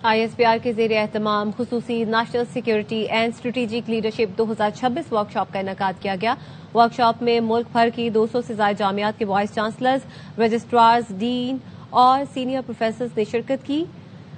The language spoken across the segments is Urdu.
ISPR کے زیر اہتمام خصوصی national security and strategic leadership 2026 workshop کا انعقاد کیا گیا۔ ورکشاپ میں ملک بھر کی 200 سے زائد جامعات کے وائس چانسلرز، رجسٹرارز، ڈین اور سینئر پروفیسرز نے شرکت کی۔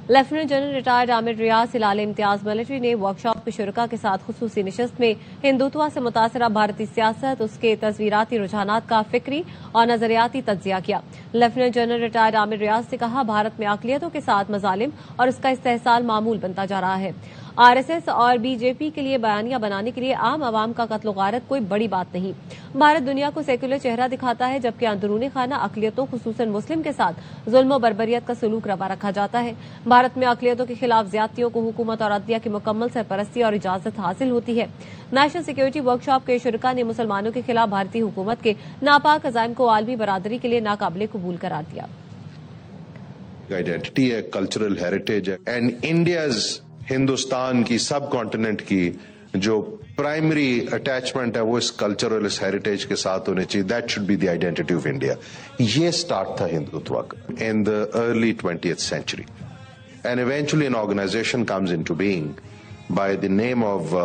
لیفٹیننٹ جنرل ریٹائرڈ عامر ریاض ہلال امتیاز ملٹری نے ورکشاپ کے شرکاء کے ساتھ خصوصی نشست میں ہندوتوا سے متاثرہ بھارتی سیاست، اس کے تصویراتی رجحانات کا فکری اور نظریاتی تجزیہ کیا۔ لیفٹیننٹ جنرل ریٹائرڈ عامر ریاض نے کہا، بھارت میں اقلیتوں کے ساتھ مظالم اور اس کا استحصال معمول بنتا جا رہا ہے۔ RSS اور BJP کے لیے بیانیہ بنانے کے لیے عام عوام کا قتل و غارت کوئی بڑی بات نہیں۔ بھارت دنیا کو سیکولر چہرہ دکھاتا ہے، جبکہ اندرون خانہ اقلیتوں خصوصاً مسلم کے ساتھ ظلم و بربریت کا سلوک روا رکھا جاتا ہے۔ بھارت میں اقلیتوں کے خلاف زیادتیوں کو حکومت اور عدلیہ کی مکمل سرپرستی اور اجازت حاصل ہوتی ہے۔ نیشنل سیکورٹی ورکشاپ کے شرکاء نے مسلمانوں کے خلاف بھارتی حکومت کے ناپاک عزائم کو عالمی برادری کے لیے ناقابل قبول قرار دیا۔ آئیڈینٹی ہے، کلچرل ہیریٹیج ہے، اینڈ انڈیاز ہندوستان کی سب کانٹیننٹ کی جو پرائمری اٹیچمنٹ ہے وہ اس کلچرل اس ہیریٹیج کے ساتھ ہونے چاہیے۔ That should be the identity of India. یہ سٹارٹ تھا ہندوتوا کا in the early 20th century. And eventually an organization comes into being by the name of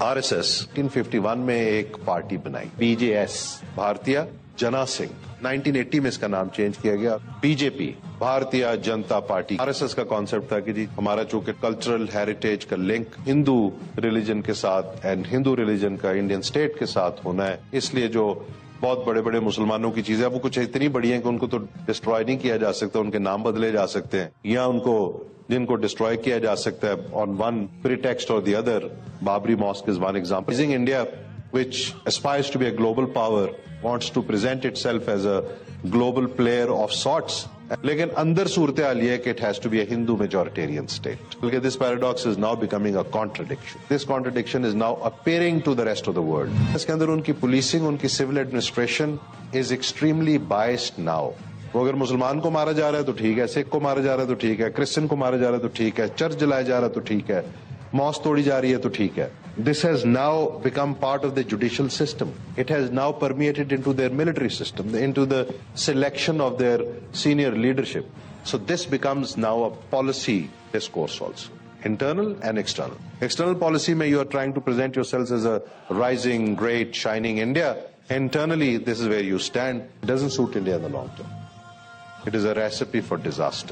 RSS. 1951 میں ایک پارٹی بنائی BJS، بھارتیہ جنا سنگھ۔ 1980 میں اس کا نام چینج کیا گیا BJP، Bharatiya Janata party. RSS کا کانسیپٹ تھا کہ جی ہمارا چونکہ کلچرل ہیریٹیج کا لنک ہندو ریلیجن کے ساتھ اینڈ ہندو ریلیجن کا انڈین اسٹیٹ کے ساتھ ہونا ہے، اس لیے جو بہت بڑے بڑے مسلمانوں کی چیزیں وہ کچھ اتنی بڑی ہیں کہ ان کو تو ڈسٹروائے نہیں کیا جا سکتا، ان کے نام بدلے جا سکتے ہیں یا ان کو جن کو ڈسٹروائے کیا جا سکتا ہے on one pretext or the other. Babri mosque is one example. India, which aspires to be a global power, wants to present itself as a global player of sorts. لیکن اندر صورتحال یہ ہے کہ it has to be a Hindu majoritarian state. بلکہ this paradox is now becoming a contradiction. This contradiction is now appearing to the rest of the world. اس کے اندر ان کی policing، ان کی civil administration is extremely biased now. وہ اگر مسلمان کو مارا جا رہا ہے تو ٹھیک ہے، سکھ کو مارا جا رہا ہے تو ٹھیک ہے، کرسچن کو مارا جا رہا ہے تو ٹھیک ہے، چرچ جلایا جا رہا ہے تو ٹھیک ہے، ماسک توڑی جا رہی ہے تو ٹھیک ہے۔ This has now become part of the judicial system. It has now permeated into their military system, into the selection of their senior leadership. So this becomes now a policy discourse also, internal and external. External policy mein you are trying to present yourselves as a rising, great, shining India. Internally, this is where you stand. It doesn't suit India in the long term. It is a recipe for disaster.